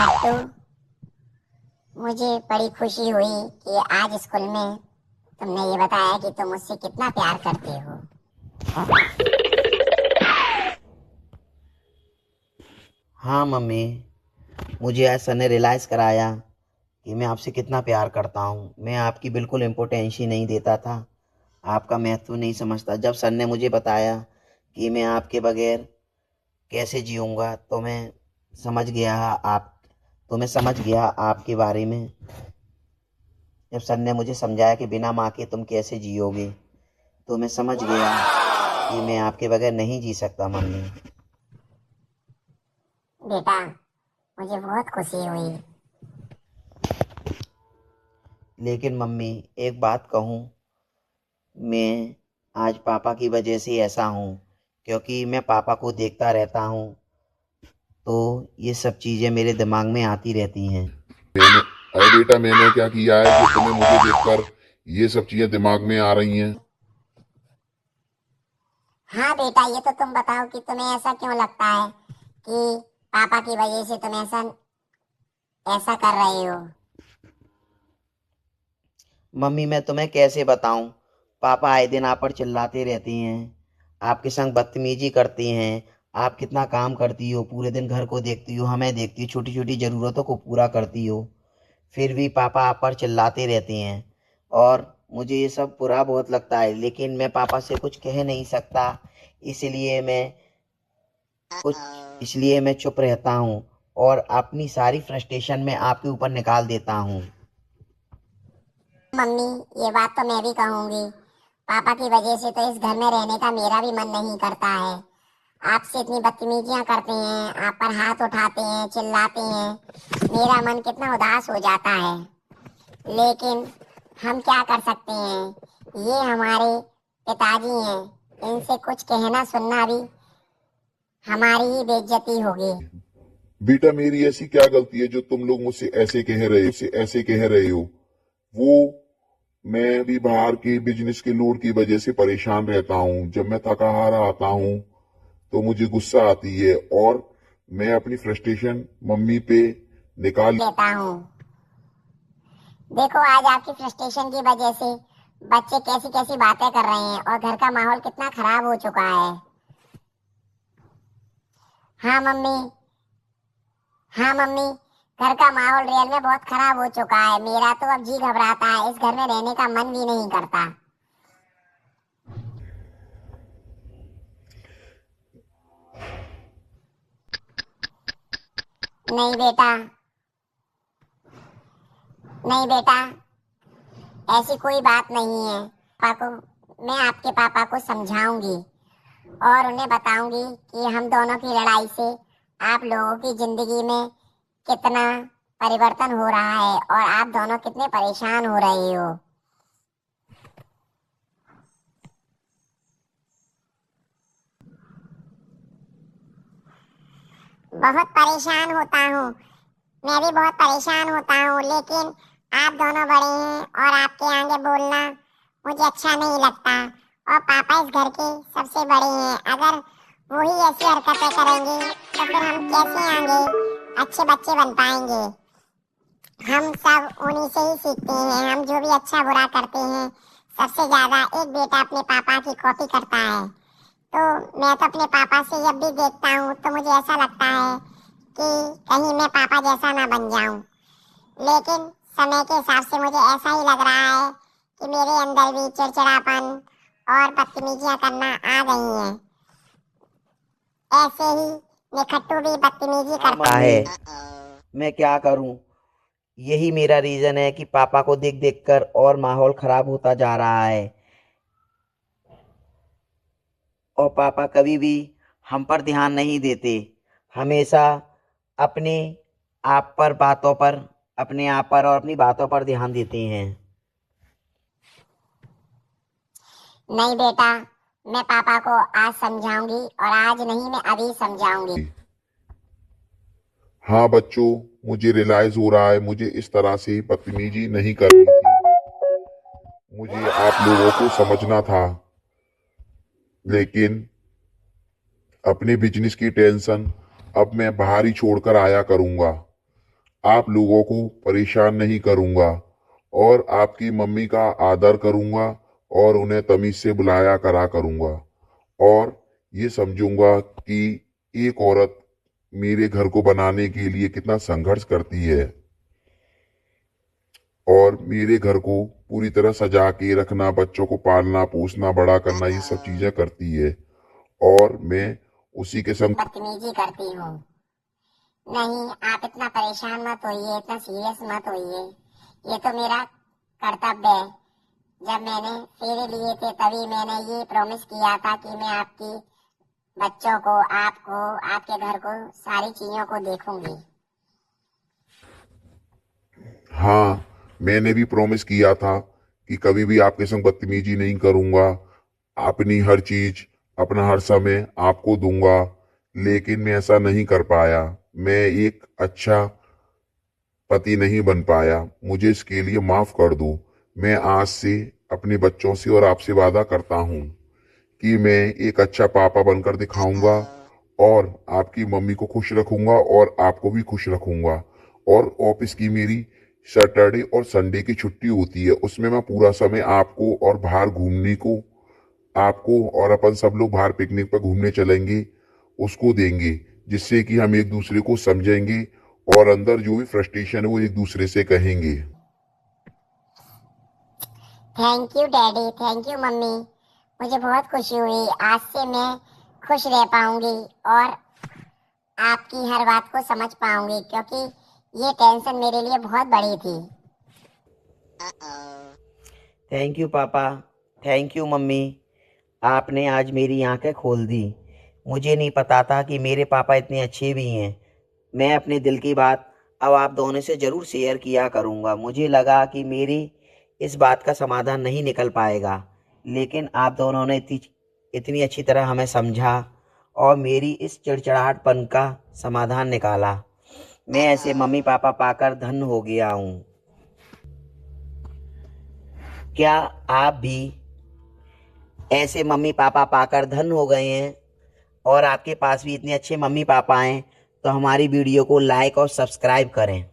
खट्टू, मुझे बड़ी खुशी हुई कि आज स्कूल में तुमने ये बताया कि तुम मुझसे कितना प्यार करते हो। हाँ मम्मी, मुझे आज सर ने रियलाइज़ कराया कि मैं आपसे कितना प्यार करता हूँ। मैं आपकी बिल्कुल इम्पोर्टेंस ही नहीं देता था, आपका महत्व नहीं समझता। जब सर ने मुझे बताया कि मैं आपके बगैर कैसे जीऊँगा, तो मैं समझ गया आपके बारे में। जब सर ने मुझे समझाया कि बिना माँ के तुम कैसे जियोगे, तो मैं समझ गया कि मैं आपके बगैर नहीं जी सकता मम्मी। बेटा, मुझे बहुत खुशी हुई। लेकिन मम्मी, एक बात कहूँ, मैं आज पापा की वजह से ऐसा हूँ, क्योंकि मैं पापा को देखता रहता हूँ, तो ये सब चीज़ें मेरे दिमाग में आती रहती हैं। मैंने अरे बेटा, मैंने क्या किया है कि तुम्हें मुझे देखकर ये सब चीजें दिमाग में आ रही हैं? हाँ बेटा, ये तो तुम बताओ कि तुम्हें ऐसा क्यों लगता है कि पापा की वजह से तुम ऐसा ऐसा कर रहे हो। मम्मी, मैं तुम्हें कैसे बताऊं? पापा आए दिन आप पर चिल्लाते रहती हैं, आपके संग बदतमीजी करती हैं। आप कितना काम करती हो, पूरे दिन घर को देखती हो, हमें देखती हो, छोटी छोटी ज़रूरतों को पूरा करती हो, फिर भी पापा आप पर चिल्लाते रहते हैं। और मुझे ये सब बुरा बहुत लगता है, लेकिन मैं पापा से कुछ कह नहीं सकता। इसलिए मैं इसलिए मैं चुप रहता हूँ और अपनी सारी फ्रस्ट्रेशन मैं आपके ऊपर निकाल देता हूँ। मम्मी, ये बात तो मैं भी कहूंगी। पापा की वजह से तो इस घर में रहने का मेरा भी मन नहीं करता है। आपसे इतनी बदतमीजियां करते हैं, आप पर हाथ उठाते हैं, चिल्लाते हैं, मेरा मन कितना उदास हो जाता है। लेकिन हम क्या कर सकते हैं, ये हमारे पिताजी हैं, इनसे कुछ कहना सुनना भी हमारी ही बेइज्जती होगी। बेटा, मेरी ऐसी क्या गलती है जो तुम लोग मुझसे ऐसे कह रहे हो? वो मैं भी बाहर के बिजनेस के लोड की वजह से परेशान रहता हूँ। जब मैं थका हारा आता हूँ तो मुझे गुस्सा आती है और मैं अपनी फ्रस्ट्रेशन मम्मी पे निकाल लेता हूँ। देखो, आज आपकी फ्रस्ट्रेशन की वजह से बच्चे कैसी कैसी बातें कर रहे हैं और घर का माहौल कितना खराब हो चुका है। हाँ मम्मी, हाँ मम्मी, घर का माहौल रियल में बहुत खराब हो चुका है। मेरा तो अब जी घबराता है, इस घर में रहने का मन भी नहीं करता। नहीं बेटा, नहीं बेटा, ऐसी कोई बात नहीं है। पापा को मैं आपके पापा को समझाऊंगी और उन्हें बताऊंगी कि हम दोनों की लड़ाई से आप लोगों की जिंदगी में कितना परिवर्तन हो रहा है और आप दोनों कितने परेशान हो रहे हो। बहुत परेशान होता हूँ, मैं भी बहुत परेशान होता हूँ, लेकिन आप दोनों बड़े हैं और आपके आगे बोलना मुझे अच्छा नहीं लगता। और पापा इस घर के सबसे बड़े हैं, अगर वही ऐसी हरकतें करेंगे तो फिर हम कैसे आगे अच्छे बच्चे बन पाएंगे। हम सब उन्हीं से ही सीखते हैं। हम जो भी अच्छा बुरा करते हैं, सबसे ज्यादा एक बेटा अपने पापा की कॉपी करता है। तो मैं तो अपने पापा से जब भी देखता हूँ तो मुझे ऐसा लगता है कि कहीं मैं पापा जैसा ना बन जाऊं। लेकिन समय के हिसाब से मुझे ऐसा ही लग रहा है कि मेरे अंदर भी चिड़चिड़ापन और बदतमीजियां करना आ गई हैं। ऐसे ही निखट्टू भी बदतमीजी हाँ करता मम्मी, मैं क्या करूं? यही मेरा रीज़न है कि पापा को देख देख कर और माहौल ख़राब होता जा रहा है। और पापा कभी भी हम पर ध्यान नहीं देते, हमेशा अपने अपने आप पर और अपनी बातों पर ध्यान देते हैं। नहीं बेटा, मैं पापा को आज समझाऊंगी और आज नहीं, मैं अभी समझाऊंगी। हाँ बच्चों, मुझे रियलाइज हो रहा है मुझे इस तरह से बदतमीजी नहीं करनी थी। मुझे आप लोगों को समझना था, लेकिन अपने बिजनेस की टेंशन अब मैं बाहर ही छोड़कर आया करूंगा। आप लोगों को परेशान नहीं करूंगा और आपकी मम्मी का आदर करूंगा और उन्हें तमीज से बुलाया करा करूंगा और ये समझूंगा कि एक औरत मेरे घर को बनाने के लिए कितना संघर्ष करती है और मेरे घर को पूरी तरह सजा के रखना, बच्चों को पालना पोसना बड़ा करना, ये सब चीजें करती है और मैं उसी के संग बदतमीजी करती हूँ। नहीं, आप इतना परेशान मत होइए, इतना सीरियस मत होइए। ये तो मेरा कर्तव्य है। जब मैंने फेरे लिए थे तभी मैंने ये प्रॉमिस किया था कि मैं आपकी बच्चों को, आपको, आपके घर को, सारी चीजों को देखूंगी। हाँ, मैंने भी प्रॉमिस किया था कि कभी भी आपके संग बदतमीजी नहीं करूंगा, अपनी हर चीज, अपना हर समय आपको दूंगा, लेकिन मैं ऐसा नहीं कर पाया। मैं एक अच्छा पति नहीं बन पाया, मुझे इसके लिए माफ कर दो। मैं आज से अपने बच्चों से और आपसे वादा करता हूँ कि मैं एक अच्छा पापा बनकर दिखाऊंगा और आपकी मम्मी को खुश रखूंगा और आपको भी खुश रखूंगा। और ऑफिस की मेरी सैटरडे और संडे की छुट्टी होती है, उसमें मैं पूरा समय आपको और बाहर घूमने को, आपको और अपन सब लोग बाहर पिकनिक पर घूमने चलेंगे, उसको देंगे, जिससे कि हम एक दूसरे को समझेंगे और अंदर जो भी फ्रस्ट्रेशन है वो एक दूसरे से कहेंगे। Thank you daddy, thank you mummy. मुझे बहुत खुशी हुई। आज से मैं खुश रह पाऊंगी और आपकी हर बात को समझ पाऊंगी, क्योंकि ये टेंशन मेरे लिए बहुत बड़ी थी। थैंक यू पापा, थैंक यू मम्मी। आपने आज मेरी आंखें खोल दी। मुझे नहीं पता था कि मेरे पापा इतने अच्छे भी हैं। मैं अपने दिल की बात अब आप दोनों से ज़रूर शेयर किया करूँगा। मुझे लगा कि मेरी इस बात का समाधान नहीं निकल पाएगा, लेकिन आप दोनों ने इतनी अच्छी तरह हमें समझा और मेरी इस चिड़चिड़ाहटपन का समाधान निकाला। मैं ऐसे मम्मी पापा पाकर धन्य हो गया हूँ। क्या आप भी ऐसे मम्मी पापा पाकर धन्य हो गए हैं और आपके पास भी इतने अच्छे मम्मी पापा हैं? तो हमारी वीडियो को लाइक और सब्सक्राइब करें।